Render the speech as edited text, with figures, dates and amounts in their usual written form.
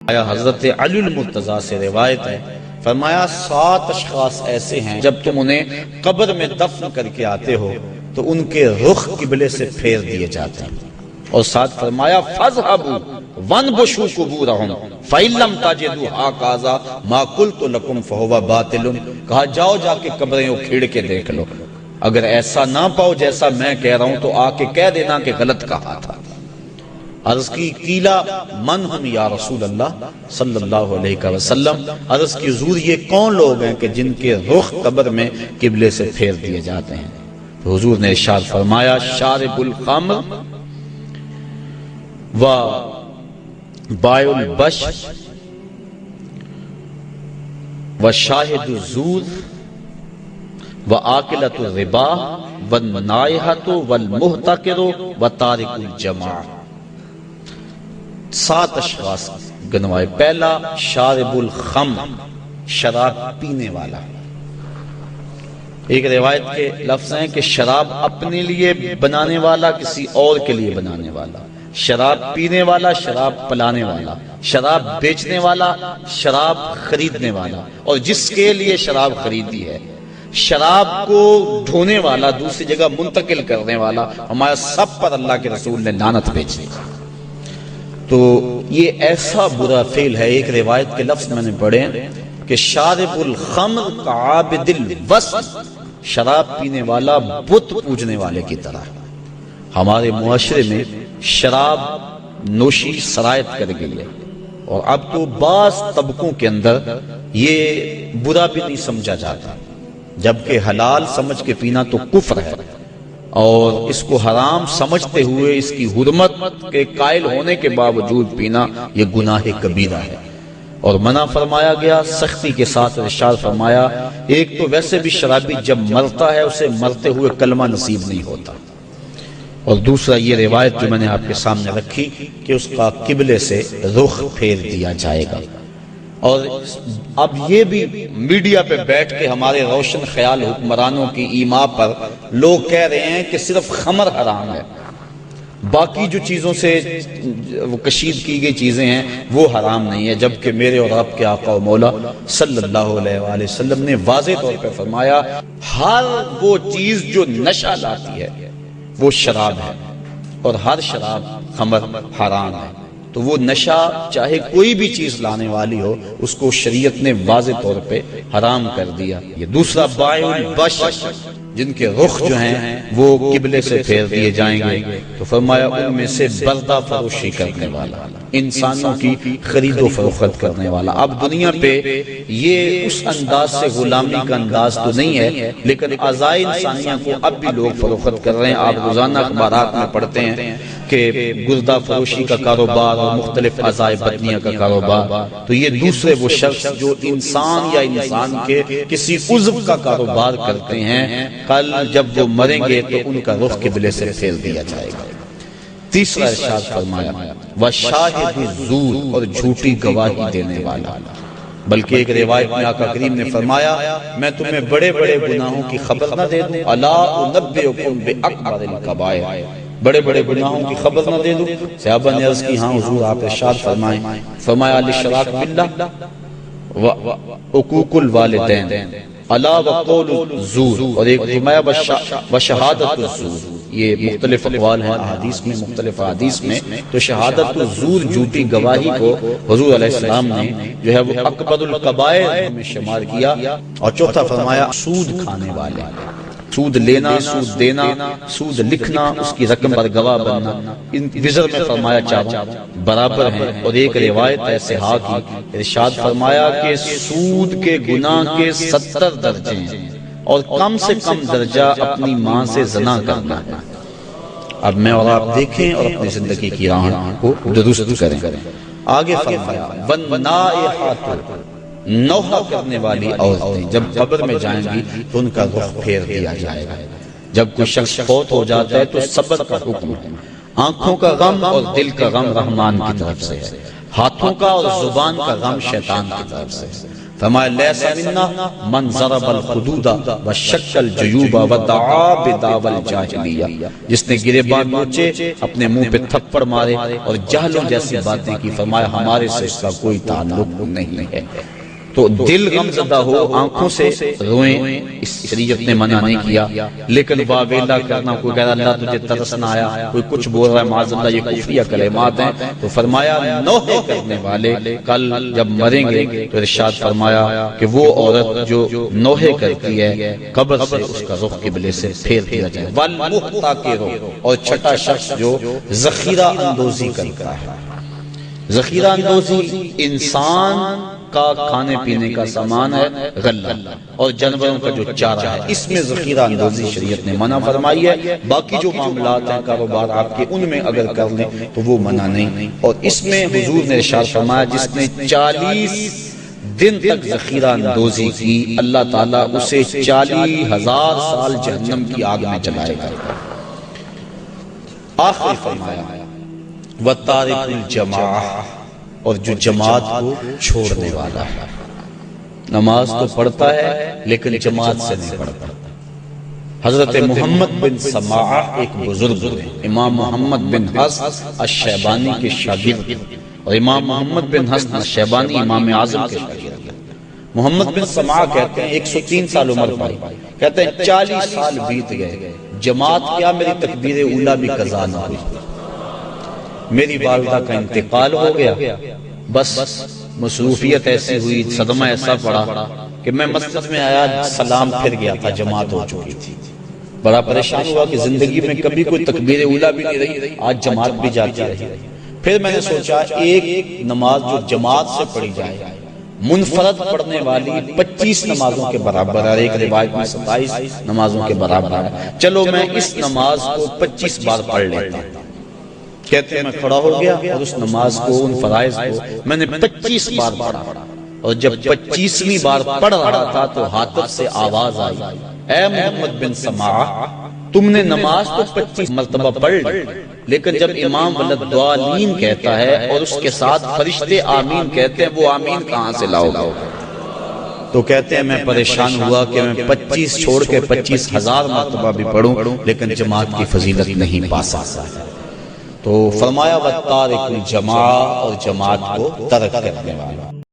حضرت علی المرتضیٰ سے روایت ہے، فرمایا 7 اشخاص ایسے ہیں جب تم انہیں قبر میں دفن کر کے آتے ہو تو ان کے رخ قبلے سے پھیر دیے جاتے ہیں، اور ساتھ فرمایا فَاذْهَبُوا وَانْبُشُوا قُبُورَهُمْ فَإِن لَّمْ تَجِدُوا هَٰكَذَا مَا قُلْتُ لَكُمْ فَهُوَ باطل۔ کہا جاؤ جا کے قبریں اکھیڑ کے دیکھ لو، اگر ایسا نہ پاؤ جیسا میں کہہ رہا ہوں تو آ کے کہہ دینا کہ غلط کہا تھا۔ عرض کی قیلا من ہم یا رسول اللہ صلی اللہ علیہ وسلم، عرض کی حضور یہ کون لوگ ہیں کہ جن کے رخ قبر میں قبلے سے پھیر دیے جاتے ہیں؟ تو حضور نے ارشاد فرمایا شارب الخمر و بائع البش و شاہد الزور و آکلۃ الربا والنائحۃ والمحتقر و تارک الجماع۔ 7 اشخاص گنوائے۔ پہلا شارب الخمر، شراب پینے والا۔ ایک روایت کے لفظ ہیں کہ شراب اپنے لیے بنانے والا، کسی اور کے لیے بنانے والا، شراب پینے والا، شراب پلانے والا، شراب بیچنے والا، شراب خریدنے والا، اور جس کے لیے شراب خریدی ہے، شراب کو ڈھونے والا، دوسری جگہ منتقل کرنے والا، ہمارا سب پر اللہ کے رسول نے لعنت بھیجی۔ تو یہ ایسا برا فعل ہے۔ ایک روایت کے لفظ میں نے پڑھے کہ شارب الخمر کعابد الوثن، شراب پینے والا بت پوجنے والے کی طرح۔ ہمارے معاشرے میں شراب نوشی سرایت کر گئی ہے، اور اب تو بعض طبقوں کے اندر یہ برا بھی نہیں سمجھا جاتا، جبکہ حلال سمجھ کے پینا تو کفر ہے، اور اس کو حرام سمجھتے ہوئے اس کی حرمت کے قائل ہونے کے باوجود پینا یہ گناہ کبیرہ ہے، اور منع فرمایا گیا سختی کے ساتھ۔ ارشاد فرمایا ایک تو ویسے بھی شرابی جب مرتا ہے اسے مرتے ہوئے کلمہ نصیب نہیں ہوتا، اور دوسرا یہ روایت جو میں نے آپ کے سامنے رکھی کہ اس کا قبلے سے رخ پھیر دیا جائے گا۔ اور اب یہ بھی میڈیا پہ بیٹھ کے ہمارے روشن خیال حکمرانوں کی ایما پر لوگ کہہ رہے ہیں کہ صرف خمر حرام ہے، باقی جو چیزوں سے وہ کشید کی گئی چیزیں ہیں وہ حرام نہیں ہے، جبکہ میرے اور آپ کے آقا و مولا صلی اللہ علیہ وآلہ وسلم نے واضح طور پہ فرمایا ہر وہ چیز جو نشہ لاتی ہے وہ شراب ہے، اور ہر شراب خمر حرام ہے۔ تو وہ نشہ چاہے کوئی بھی چیز لانے والی ہو اس کو شریعت نے واضح طور پہ حرام کر دیا۔ یہ دوسرا بائع البش، جن کے رخ جو ہیں وہ قبلے سے پھیر دیے جائیں گے، تو فرمایا ان میں سے بردہ فروشی کرنے والا، انسانوں کی خرید و فروخت کرنے والا۔ اب دنیا پہ یہ اس انداز سے غلامی کا انداز تو نہیں ہے، لیکن اعضاء انسانیہ کو اب بھی لوگ فروخت کر رہے ہیں۔ آپ روزانہ اخبارات میں پڑھتے ہیں کہ گردہ فروشی کا کاروبار اور مختلف اعضاء بدنیہ کا کاروبار۔ تو یہ دوسرے وہ شخص جو انسان یا انسان کے کسی عضو کا کاروبار کرتے ہیں، کل جب وہ مریں گے تو ان کا رخ قبلے سے پھیر دیا جائے گا۔ تیسرا ارشاد فرمایا وَشَاهِدُ الزُّورِ، اور جھوٹی گواہی دینے والا۔ بلکہ ایک روایت میں آقا کریم نے فرمایا میں تمہیں بڑے بڑے گناہوں کی خبر نہ دے دوں، الا انبئکم بأکبر الکبائر، بڑے بڑے گناہوں کی خبر نہ دے دوں؟ صحابہ نے عرض کی ہاں حضور، آپ ارشاد فرمائیں۔ فرمایا الاشراک باللہ وعقوق الوالدین الا وقول الزور، اور ایک فرمایا وشہادت الزور۔ یہ مختلف اقوال ہیں احادیث میں، مختلف احادیث میں، تو شہادت الزور جھوٹی گواہی کو حضور علیہ السلام نے جو ہے وہ اکبر الکبائر میں شمار کیا۔ اور چوتھا فرمایا سود کھانے والے، سود لینا، سود دینا، سود لکھنا، اس کی رقم پر گواہ بننا، ان وزر میں فرمایا چاروں برابر ہیں۔ اور ایک روایت ہے صحاح کی، ارشاد فرمایا کہ سود کے گناہ کے 70 درجے ہیں، اور کم سے کم درجہ اپنی ماں سے زنا کرنا ہے۔ اب میں اور آپ دیکھیں اور اپنی زندگی کی راہ کو درست کریں۔ آگے فرمایا وَالنَّائِحَاتُ، نوحہ کرنے والی عورتیں جب قبر میں جائیں گی تو ان کا رخ پھیر دیا جائے گا۔ جب کوئی شخص فوت ہو جاتا ہے تو صبر کا حکم ہے، آنکھوں کا غم اور دل کا غم رحمان کی طرف سے ہے۔ ہاتھوں کا اور زبان کا غم شیطان کی طرف سے۔ فرمایا لیس منا من ضرب الخدود وشق الجیوب ودعا بدعوی الجاہلیہ، جس نے گریبان نوچے، اپنے منہ پہ تھپڑ مارے اور جہلوں جیسی باتیں کی، فرمایا ہمارے سے اس کا کوئی تعلق نہیں ہے۔ تو دل غم زدہ ہو، آنکھوں سے روئیں، اس شریعت نے منع نہیں کیا، لیکن واویلا کرنا، کوئی کہہ رہا اللہ تجھے ترس نہ آیا، کوئی کچھ بول رہا ہے معاذ اللہ، یہ کفریہ کلمات ہیں، تو فرمایا نوحے کرنے والے کل جب مریں گے تو ارشاد فرمایا کہ وہ عورت جو نوحے کرتی ہے قبر سے اس کا رخ قبلے سے پھیر دیا جائے، والمحتکر، اور چھٹا شخص جو ذخیرہ اندوزی کرتا ہے۔ ذخیرہ اندوزی انسان کا کھانے پینے کا سامان ہے، غلہ، اور جانوروں کا جو چارہ ہے، اس میں ذخیرہ اندوزی شریعت نے منع فرمائی ہے۔ باقی جو معاملات ہیں، کاروبار آپ کے، ان میں اگر کر لیں تو وہ منع نہیں۔ اور اس میں حضور نے ارشاد فرمایا جس نے 40 دن تک ذخیرہ اندوزی کی، اللہ تعالیٰ اسے 40,000 سال جہنم کی آگ میں جلائے گا۔ آخری فرمایا وَتَارِكُ الْجَمَاعَةِ، اور جو جماعت کو چھوڑنے والا ہے، نماز تو پڑھتا ہے لیکن جماعت سے نہیں پڑھتا۔ حضرت محمد بن سماعہ ایک بزرگ ہیں، امام محمد بن حسن الشیبانی کے شاگرد، اور امام محمد بن حسن الشیبانی امام اعظم کے شاگرد۔ محمد بن سماعہ کہتے ہیں 103 سال عمر پائی، کہتے ہیں 40 سال بیت گئے، جماعت کیا میری تکبیر اولیٰ بھی قضا نہ ہوئی، میری والدہ کا انتقال ہو گیا، بس مصروفیت ایسی ہوئی، صدمہ ایسا پڑا کہ میں مسجد میں آیا، سلام پھر گیا تھا، جماعت ہو چکی تھی، بڑا پریشان ہوا کہ زندگی میں کبھی کوئی تکبیر اولیٰ بھی نہیں رہی، آج جماعت بھی جاتی رہی۔ پھر میں نے سوچا ایک نماز جو جماعت سے پڑھی جائے، منفرد پڑھنے والی 25 نمازوں کے برابر ہے، ایک روایت میں 27 نمازوں کے برابر ہے، چلو میں اس نماز کو 25 بار پڑھ لیتا ہوں۔ کہتے ہیں میں کھڑا ہو گیا اور اس نماز کو، ان فرائض کو میں نے 25 بار پڑھا، اور جب 25ویں بار پڑھ رہا تھا تو حاطب سے آواز آئی، اے محمد بن سماعہ، تم نے نماز تو 25 مرتبہ پڑھ لی، لیکن جب امام ولدالضالین کہتا ہے اور اس کے ساتھ فرشتے آمین کہتے ہیں، وہ آمین کہاں سے لاؤ گے؟ تو کہتے ہیں میں پریشان ہوا کہ میں 25 چھوڑ کے 25,000 مرتبہ بھی پڑھوں لیکن جماعت کی فضیلت نہیں پا سکتا۔ تو فرمایا وَتَارِكُ الْجَمَاعَةِ، اور جماعت کو ترک کرنے والا۔